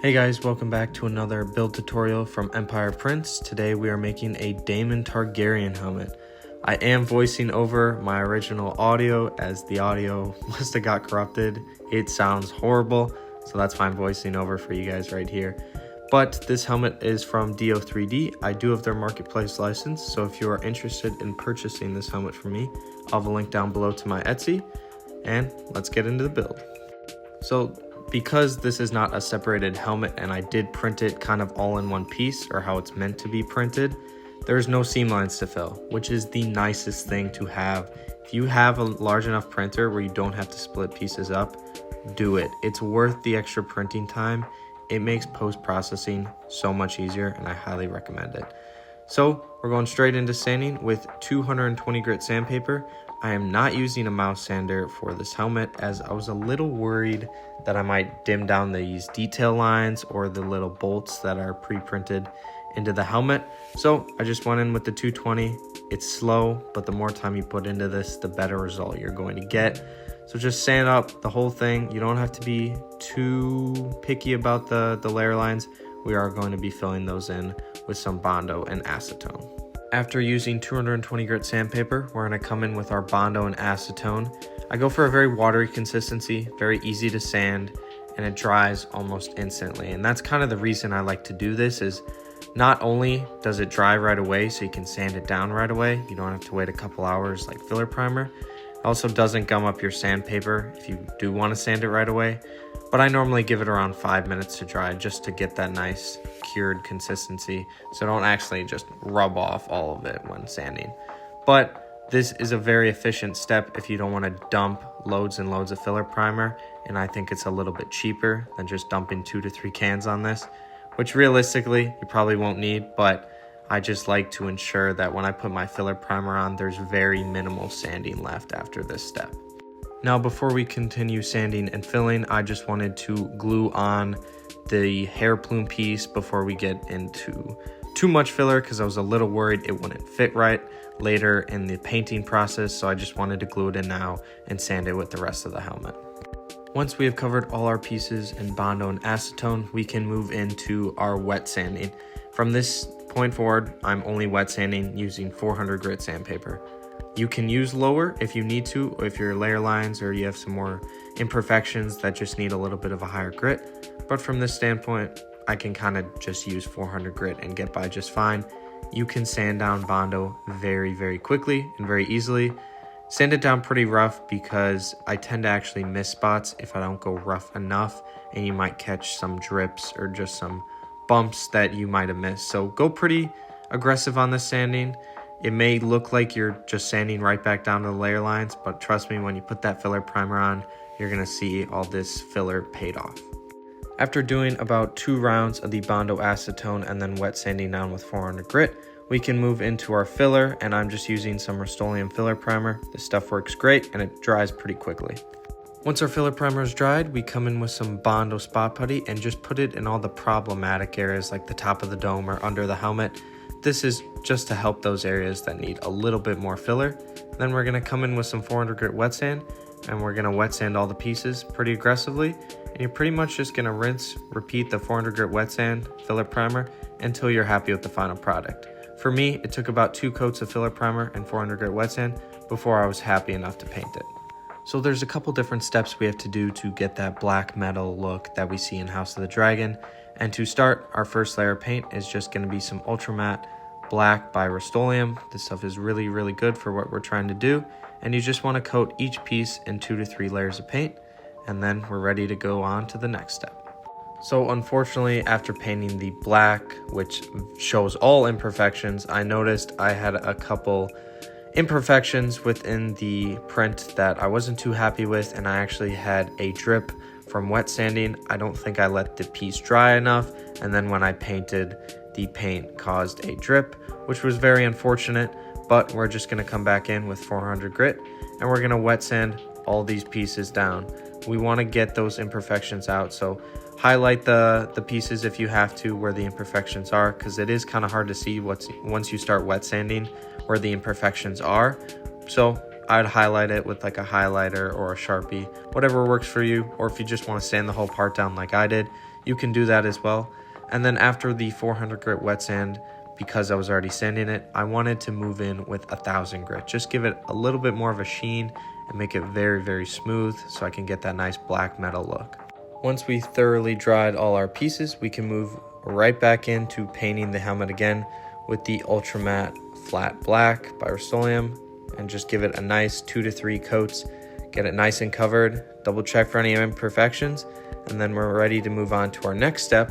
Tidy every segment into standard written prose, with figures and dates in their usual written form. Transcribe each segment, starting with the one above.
Hey guys, welcome back to another build tutorial from Empire Prints. Today we are making a Daemon Targaryen helmet. I am voicing over my original audio as the audio must have got corrupted. It sounds horrible, so that's why I'm voicing over for you guys right here. But this helmet is from Do3D. I do have their marketplace license, so if you are interested in purchasing this helmet from me, I'll have a link down below to my Etsy, and let's get into the build. So because this is not a separated helmet and I did print it kind of all in one piece, or how it's meant to be printed, there's no seam lines to fill, which is the nicest thing to have. If you have a large enough printer where you don't have to split pieces up, do it. It's worth the extra printing time. It makes post-processing so much easier, and I highly recommend it. So we're going straight into sanding with 220 grit sandpaper. I am not using a mouse sander for this helmet, as I was a little worried that I might dim down these detail lines or the little bolts that are pre-printed into the helmet. So I just went in with the 220. It's slow, but the more time you put into this, the better result you're going to get. So just sand up the whole thing. You don't have to be too picky about the layer lines. We are going to be filling those in with some Bondo and acetone. After using 220 grit sandpaper, we're going to come in with our Bondo and acetone. I go for a very watery consistency, very easy to sand, and it dries almost instantly. And that's kind of the reason I like to do this, is not only does it dry right away so you can sand it down right away, you don't have to wait a couple hours like filler primer. It also doesn't gum up your sandpaper if you do want to sand it right away. But I normally give it around 5 minutes to dry just to get that nice cured consistency, so don't actually just rub off all of it when sanding. But this is a very efficient step if you don't want to dump loads and loads of filler primer, and I think it's a little bit cheaper than just dumping 2 to 3 cans on this, which realistically you probably won't need, but I just like to ensure that when I put my filler primer on, there's very minimal sanding left after this step. Now, before we continue sanding and filling, I just wanted to glue on the hair plume piece before we get into too much filler, because I was a little worried it wouldn't fit right later in the painting process, so I just wanted to glue it in now and sand it with the rest of the helmet. Once we have covered all our pieces in Bondo and acetone, we can move into our wet sanding. From this point forward, I'm only wet sanding using 400 grit sandpaper. You can use lower if you need to, if your layer lines or you have some more imperfections that just need a little bit of a higher grit. But from this standpoint, I can kind of just use 400 grit and get by just fine. You can sand down Bondo very, very quickly and very easily. Sand it down pretty rough, because I tend to actually miss spots if I don't go rough enough, and you might catch some drips or just some bumps that you might have missed. So go pretty aggressive on the sanding. It may look like you're just sanding right back down to the layer lines, but trust me, when you put that filler primer on, you're going to see all this filler paid off. After doing about 2 rounds of the Bondo acetone and then wet sanding down with 400 grit, we can move into our filler, and I'm just using some Rust-Oleum filler primer. This stuff works great and it dries pretty quickly. Once our filler primer is dried, we come in with some Bondo spot putty and just put it in all the problematic areas like the top of the dome or under the helmet. This is just to help those areas that need a little bit more filler. Then we're going to come in with some 400 grit wet sand, and we're going to wet sand all the pieces pretty aggressively. And you're pretty much just going to rinse, repeat the 400 grit wet sand, filler primer, until you're happy with the final product. For me, it took about 2 coats of filler primer and 400 grit wet sand before I was happy enough to paint it. So there's a couple different steps we have to do to get that black metal look that we see in House of the Dragon. And to start, our first layer of paint is just going to be some Ultra Matte Black by Rust-Oleum. This stuff is really, really good for what we're trying to do. And you just want to coat each piece in 2 to 3 layers of paint, and then we're ready to go on to the next step. So unfortunately, after painting the black, which shows all imperfections, I noticed I had a couple imperfections within the print that I wasn't too happy with, and I actually had a drip from wet sanding. I don't think I let the piece dry enough, and then when I painted, the paint caused a drip, which was very unfortunate. But we're just going to come back in with 400 grit, and we're going to wet sand all these pieces down. We want to get those imperfections out, so highlight the pieces if you have to where the imperfections are, because it is kind of hard to see once you start wet sanding where the imperfections are. So I'd highlight it with like a highlighter or a Sharpie, whatever works for you. Or if you just want to sand the whole part down like I did, you can do that as well. And then after the 400 grit wet sand, because I was already sanding it, I wanted to move in with 1000 grit. Just give it a little bit more of a sheen and make it very, very smooth so I can get that nice black metal look. Once we thoroughly dried all our pieces, we can move right back into painting the helmet again with the Ultra Matte Flat Black by Rust-Oleum, and just give it a nice 2 to 3 coats. Get it nice and covered, double check for any imperfections, and then we're ready to move on to our next step,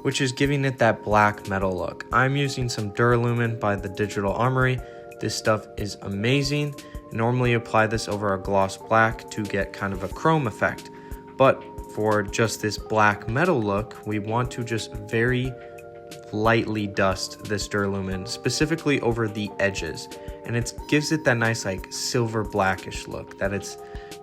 which is giving it that black metal look. I'm using some Duralumin by the Digital Armory. This stuff is amazing. Normally apply this over a gloss black to get kind of a chrome effect, but for just this black metal look, we want to just very lightly dust this Duralumin, specifically over the edges, and it gives it that nice like silver blackish look that it's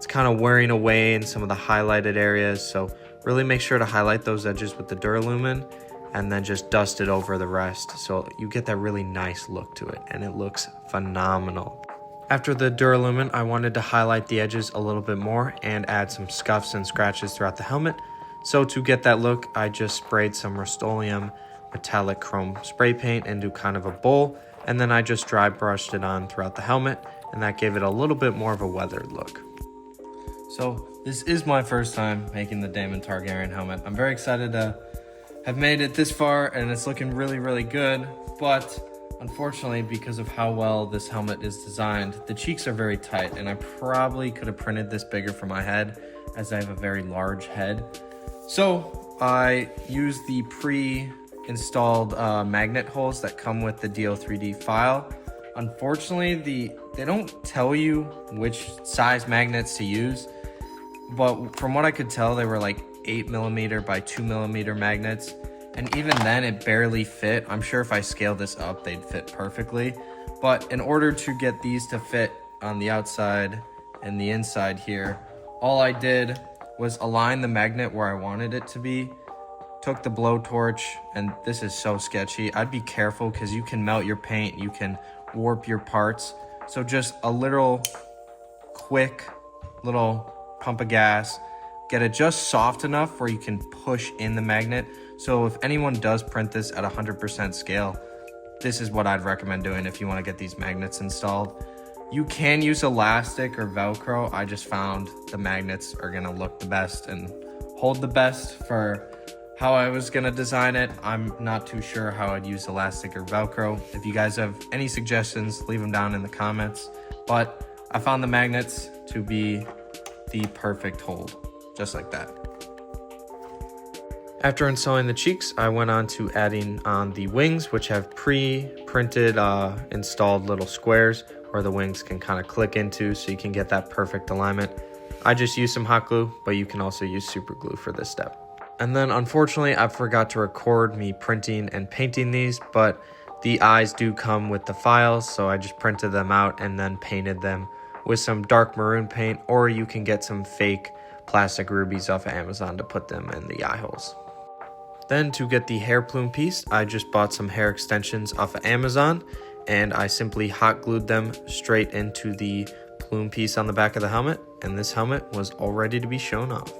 kind of wearing away in some of the highlighted areas. So really make sure to highlight those edges with the Duralumin and then just dust it over the rest so you get that really nice look to it, and it looks phenomenal. After the Duralumin, I wanted to highlight the edges a little bit more and add some scuffs and scratches throughout the helmet. So to get that look, I just sprayed some Rust-Oleum metallic chrome spray paint into kind of a bowl, and then I just dry brushed it on throughout the helmet, and that gave it a little bit more of a weathered look. So this is my first time making the Daemon Targaryen helmet. I'm very excited to have made it this far, and it's looking really, really good, but unfortunately, because of how well this helmet is designed, the cheeks are very tight, and I probably could have printed this bigger for my head as I have a very large head. So I used the pre-installed magnet holes that come with the DO3D file. Unfortunately, they don't tell you which size magnets to use, but from what I could tell, they were like 8mm by 2mm magnets, and even then it barely fit. I'm sure if I scaled this up, they'd fit perfectly, but in order to get these to fit on the outside and the inside here, all I did was align the magnet where I wanted it to be, took the blowtorch, and this is so sketchy. I'd be careful because you can melt your paint, you can warp your parts. So just a little quick little pump of gas, get it just soft enough where you can push in the magnet. So if anyone does print this at 100% scale, this is what I'd recommend doing if you want to get these magnets installed. You can use elastic or Velcro. I just found the magnets are gonna look the best and hold the best for how I was gonna design it. I'm not too sure how I'd use elastic or Velcro. If you guys have any suggestions, leave them down in the comments. But I found the magnets to be the perfect hold, just like that. After installing the cheeks, I went on to adding on the wings, which have pre-printed installed little squares where the wings can kind of click into so you can get that perfect alignment. I just used some hot glue, but you can also use super glue for this step. And then unfortunately, I forgot to record me printing and painting these, but the eyes do come with the files, so I just printed them out and then painted them with some dark maroon paint, or you can get some fake plastic rubies off of Amazon to put them in the eye holes. Then to get the hair plume piece, I just bought some hair extensions off of Amazon, and I simply hot glued them straight into the plume piece on the back of the helmet, and this helmet was all ready to be shown off.